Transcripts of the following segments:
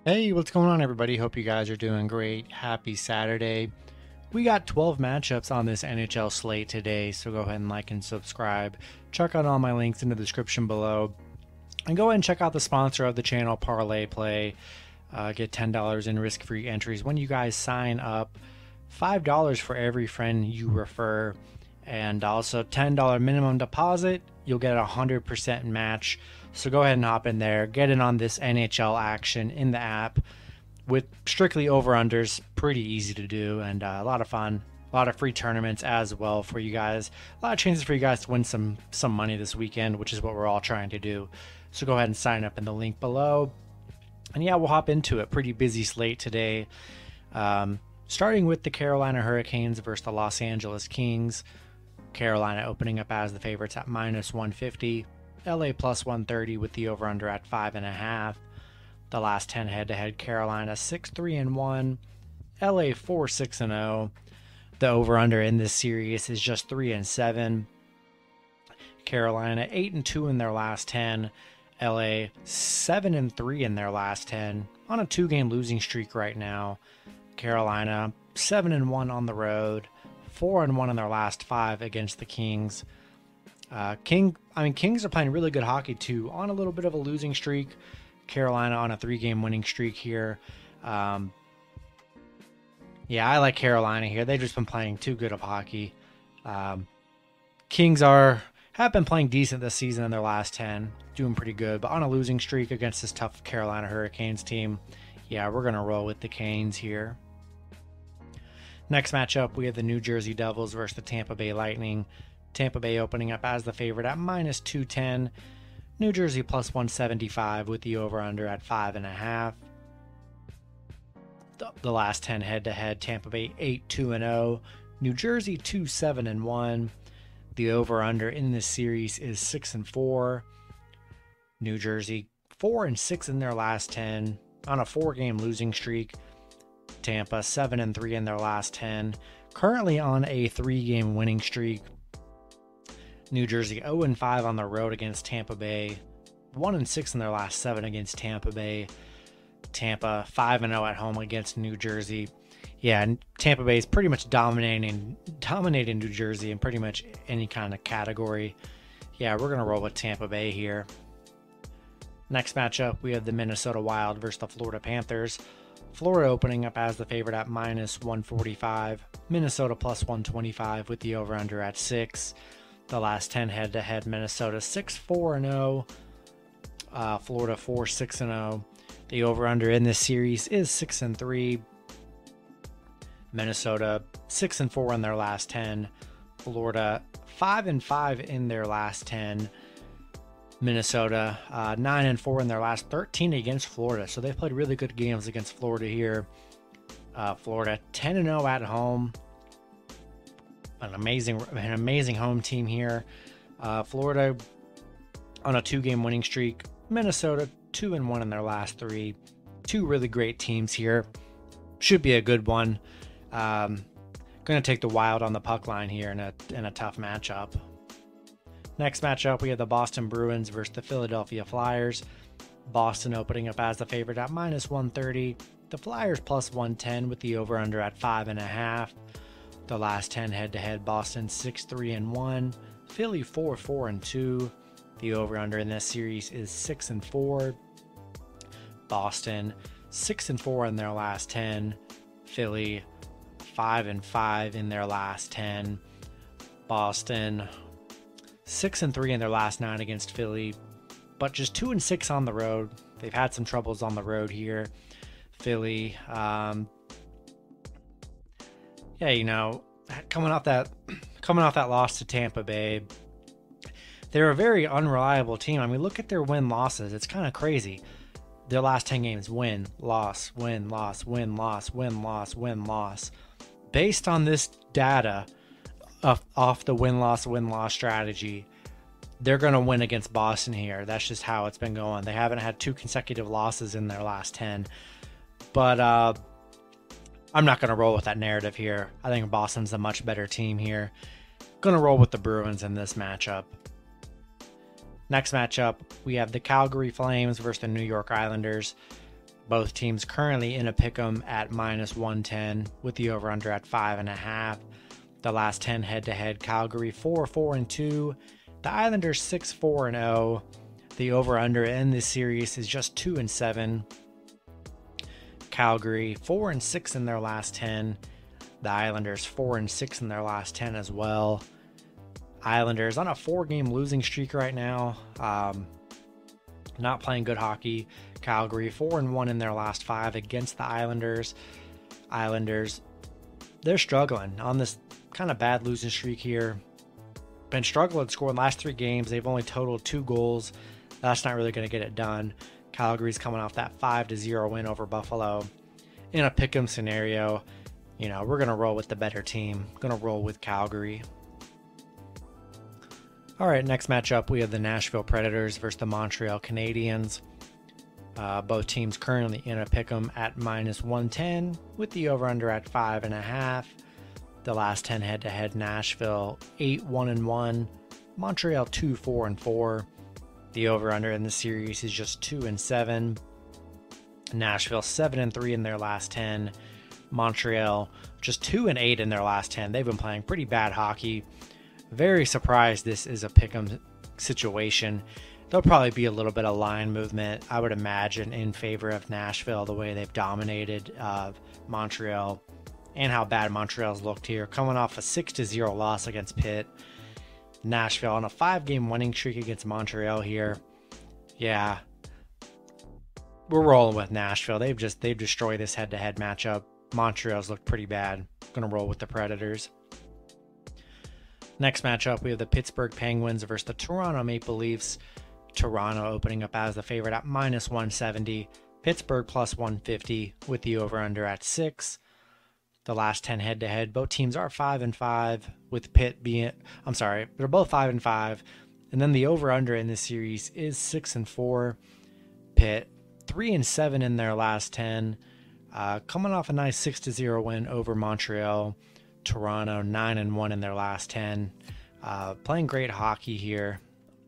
Hey, what's going on, everybody? Hope you guys are doing great. Happy Saturday. We got 12 matchups on this NHL slate today, so go ahead and like and subscribe. Check out all my links in the description below. And go ahead and check out the sponsor of the channel, ParlayPlay. Get $10 in risk-free entries when you guys sign up. $5 for every friend you refer. And also $10 minimum deposit. You'll get a 100% match. So go ahead and hop in there. Get in on this NHL action in the app with strictly over-unders. Pretty easy to do and a lot of fun. A lot of free tournaments as well for you guys. A lot of chances for you guys to win some money this weekend, which is what we're all trying to do. So go ahead and sign up in the link below. And yeah, we'll hop into it. Pretty busy slate today. Starting with the Carolina Hurricanes versus the Los Angeles Kings. Carolina opening up as the favorites at -150. LA plus 130 with the over-under at 5.5. The last 10 head-to-head, Carolina 6-3-1. LA 4-6-0. The over-under in this series is just 3-7. Carolina 8-2 in their last 10. LA 7-3 in their last 10. On a 2-game losing streak right now. Carolina 7-1 on the road. 4-1 in their last 5 against the Kings. Kings are playing really good hockey too, on a little bit of a losing streak. Carolina on a 3-game winning streak here. Yeah, I like Carolina here. They've just been playing too good of hockey. Kings have been playing decent this season in their last 10, doing pretty good, but on a losing streak against this tough Carolina Hurricanes team. Yeah, we're gonna roll with the Canes here. Next matchup, we have the New Jersey Devils versus the Tampa Bay Lightning. Tampa Bay opening up as the favorite at -210. New Jersey plus 175 with the over-under at 5.5. The last 10 head-to-head, Tampa Bay 8-2-0. New Jersey 2-7-1. The over-under in this series is 6-4. New Jersey 4-6 in their last 10 on a 4-game losing streak. Tampa 7-3 in their last 10, currently on a 3-game winning streak. New Jersey 0-5 on the road against Tampa Bay, 1-6 in their last 7 against Tampa Bay. Tampa 5-0 at home against New Jersey. Yeah, and Tampa Bay is pretty much dominating New Jersey in pretty much any kind of category. Yeah, we're gonna roll with Tampa Bay here. Next matchup, we have the Minnesota Wild versus the Florida Panthers. Florida opening up as the favorite at -145. Minnesota plus 125 with the over-under at 6. The last 10 head-to-head, Minnesota 6-4-0. Florida 4-6-0. The over-under in this series is 6-3. Minnesota 6-4 in their last 10. Florida 5-5 in their last 10. Minnesota 9-4 in their last 13 against Florida, so they've played really good games against Florida here. Florida 10-0 at home, an amazing home team here. Florida on a 2-game winning streak. Minnesota 2-1 in their last 3. Two really great teams here. Should be a good one. Going to take the Wild on the puck line here in a tough matchup. Next matchup, we have the Boston Bruins versus the Philadelphia Flyers. Boston opening up as the favorite at -130. The Flyers plus 110 with the over-under at 5.5. The last 10 head-to-head, Boston 6-3-1. Philly 4-4-2. The over-under in this series is 6-4. Boston 6-4 in their last 10. Philly 5-5 in their last 10. Boston 6-3 in their last 9 against Philly, but just 2-6 on the road. They've had some troubles on the road here. Philly, coming off that loss to Tampa Bay, they're a very unreliable team. I mean, look at their win-losses. It's kind of crazy. Their last 10 games, win, loss, win, loss, win, loss, win, loss, win, loss. Based on this data, off the win-loss strategy, they're going to win against Boston here. That's just how it's been going. They haven't had 2 consecutive losses in their last 10. But I'm not going to roll with that narrative here. I think Boston's a much better team here. Going to roll with the Bruins in this matchup. Next matchup, we have the Calgary Flames versus the New York Islanders. Both teams currently in a pick'em at -110 with the over-under at 5.5. The last 10 head-to-head: Calgary 4-4-2, the Islanders 6-4-0. The over-under in this series is just 2-7. Calgary 4-6 in their last 10. The Islanders 4-6 in their last 10 as well. Islanders on a 4-game losing streak right now. Not playing good hockey. Calgary 4-1 in their last 5 against the Islanders. Islanders, they're struggling on this kind of bad losing streak here. Been struggling to score in the last 3 games. They've only totaled 2 goals. That's not really going to get it done. Calgary's coming off that 5-0 win over Buffalo. In a pick'em scenario, we're going to roll with the better team. Going to roll with Calgary. All right, next matchup, we have the Nashville Predators versus the Montreal Canadiens. Both teams currently in a pick'em at -110 with the over-under at 5.5. The last 10 head-to-head: Nashville 8-1-1, Montreal 2-4-4. The over-under in the series is just 2-7. Nashville 7-3 in their last 10. Montreal just 2-8 in their last 10. They've been playing pretty bad hockey. Very surprised this is a pick'em situation. There'll probably be a little bit of line movement, I would imagine, in favor of Nashville, the way they've dominated Montreal and how bad Montreal's looked here. Coming off a 6-0 loss against Pitt. Nashville on a 5-game winning streak against Montreal here. Yeah, we're rolling with Nashville. They've destroyed this head-to-head matchup. Montreal's looked pretty bad. Gonna roll with the Predators. Next matchup, we have the Pittsburgh Penguins versus the Toronto Maple Leafs. Toronto opening up as the favorite at -170. Pittsburgh +150 with the over-under at 6. The last 10 head-to-head, both teams are 5-5 with Pitt being... they're both 5-5. And then the over-under in this series is 6-4. Pitt 3-7 in their last 10. Coming off a nice 6-0 win over Montreal. Toronto 9-1 in their last 10. Playing great hockey here.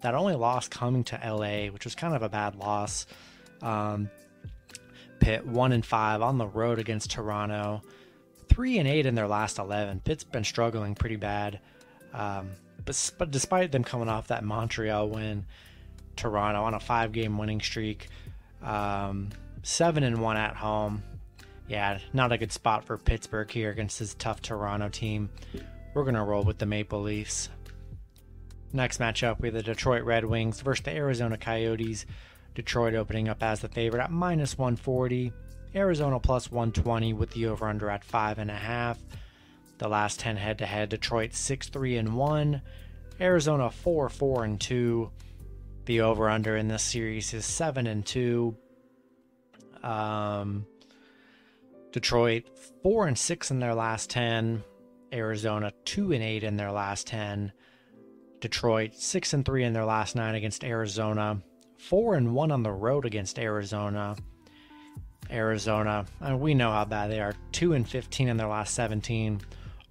That only loss coming to LA, which was kind of a bad loss. Pitt 1-5 on the road against Toronto. 3-8 in their last 11. Pitt's been struggling pretty bad. But despite them coming off that Montreal win, Toronto on a 5-game winning streak. 7-1 at home. Yeah, not a good spot for Pittsburgh here against this tough Toronto team. We're going to roll with the Maple Leafs. Next matchup, we have the Detroit Red Wings versus the Arizona Coyotes. Detroit opening up as the favorite at -140. Arizona +120 with the over-under at 5.5. The last 10 head-to-head: Detroit 6-3-1. Arizona 4-4-2. The over-under in this series is 7-2. Detroit 4-6 in their last 10. Arizona 2-8 in their last 10. Detroit 6-3 in their last 9 against Arizona. 4-1 on the road against Arizona. Arizona, we know how bad they are. 2-15 in their last 17.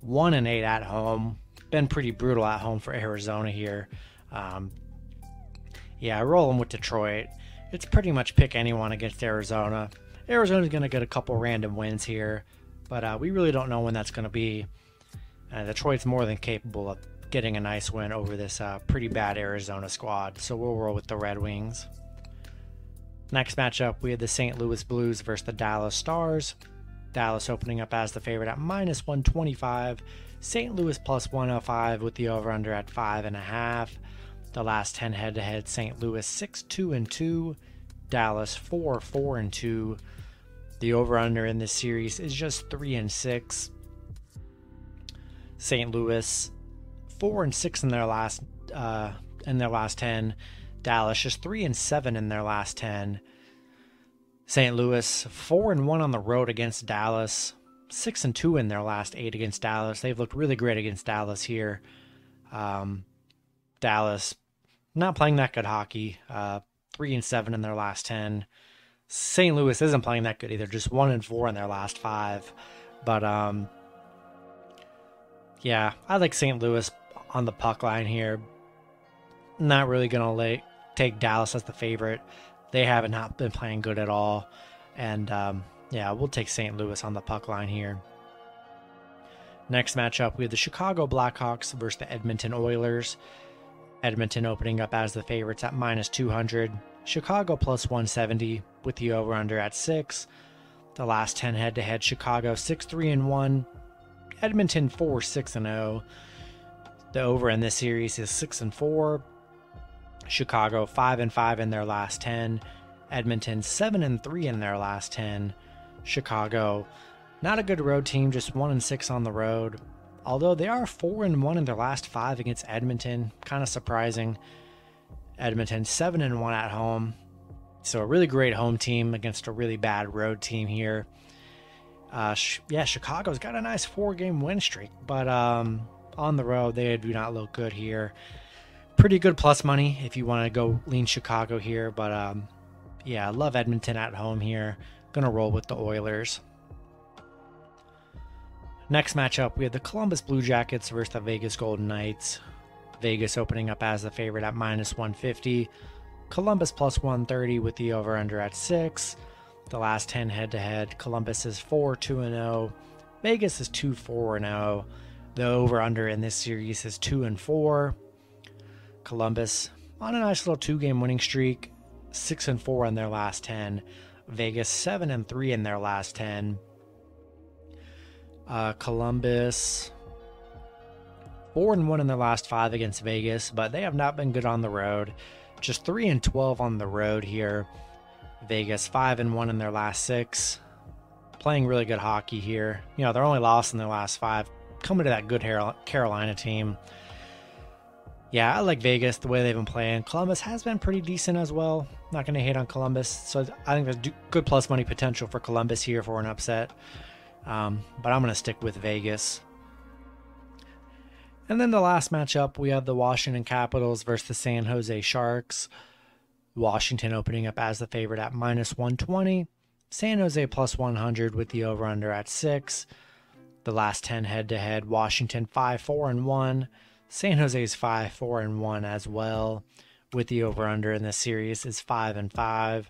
1-8 at home. Been pretty brutal at home for Arizona here. Rolling with Detroit. It's pretty much pick anyone against Arizona. Arizona's going to get a couple random wins here, but we really don't know when that's going to be. Detroit's more than capable of getting a nice win over this pretty bad Arizona squad, so we'll roll with the Red Wings. Next matchup, we have the St. Louis Blues versus the Dallas Stars. Dallas opening up as the favorite at -125. St. Louis +105 with the over-under at 5.5. The last 10 head-to-head: St. Louis 6-2-2. Dallas 4-4-2. The over-under in this series is just 3-6. St. Louis 4-6 in their last 10. Dallas just 3-7 in their last 10. St. Louis 4-1 on the road against Dallas. 6-2 in their last 8 against Dallas. They've looked really great against Dallas here. Dallas not playing that good hockey. 3-7 in their last 10. St. Louis isn't playing that good either. Just 1-4 in their last 5. But I like St. Louis on the puck line here. Not really gonna take Dallas as the favorite. They have not been playing good at all. And yeah, we'll take St. Louis on the puck line here. Next matchup, we have the Chicago Blackhawks versus the Edmonton Oilers. Edmonton opening up as the favorites at -200. Chicago +170 with the over-under at 6. The last 10 head-to-head, Chicago 6-3-1. Edmonton 4-6-0. The over in this series is 6-4. Chicago 5-5 in their last 10. Edmonton 7-3 in their last 10. Chicago, not a good road team, just 1-6 on the road. Although they are 4-1 in their last 5 against Edmonton, kind of surprising. Edmonton 7-1 at home, so a really great home team against a really bad road team here. Yeah, Chicago's got a nice 4-game win streak, but on the road they do not look good here. Pretty good plus money if you want to go lean Chicago here, but yeah, I love Edmonton at home here. Gonna roll with the Oilers. Next matchup, we have the Columbus Blue Jackets versus the Vegas Golden Knights. Vegas opening up as the favorite at -150. Columbus +130 with the over-under at 6. The last 10 head-to-head, Columbus is 4-2-0. Vegas is 2-4-0. The over-under in this series is 2-4. Columbus on a nice little 2-game winning streak, 6-4 in their last 10. Vegas 7-3 in their last 10. Columbus 4-1 in their last 5 against Vegas, but they have not been good on the road. Just 3-12 on the road here. Vegas 5-1 in their last 6. Playing really good hockey here. You know, they're only lost in their last 5. Coming to that good Carolina team. Yeah, I like Vegas, the way they've been playing. Columbus has been pretty decent as well. Not going to hate on Columbus. So I think there's good plus money potential for Columbus here for an upset. But I'm going to stick with Vegas. And then the last matchup, we have the Washington Capitals versus the San Jose Sharks. Washington opening up as the favorite at -120. San Jose +100 with the over-under at 6. The last 10 head-to-head, Washington 5-4-1. San Jose's 5-4-1 as well, with the over-under in this series is 5-5.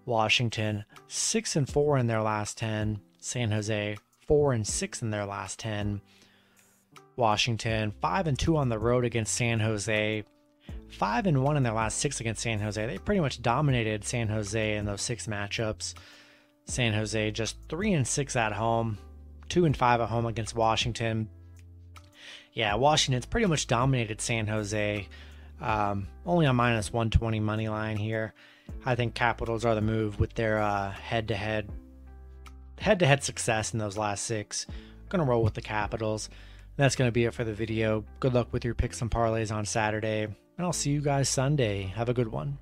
Washington 6-4 in their last 10. San Jose 4-6 in their last 10. Washington 5-2 on the road against San Jose. 5-1 in their last 6 against San Jose. They pretty much dominated San Jose in those 6 matchups. San Jose just 3-6 at home, 2-5 at home against Washington. Yeah, Washington's pretty much dominated San Jose. Only on -120 money line here. I think Capitals are the move with their head-to-head success in those last 6. Gonna roll with the Capitals. That's gonna be it for the video. Good luck with your picks and parlays on Saturday, and I'll see you guys Sunday. Have a good one.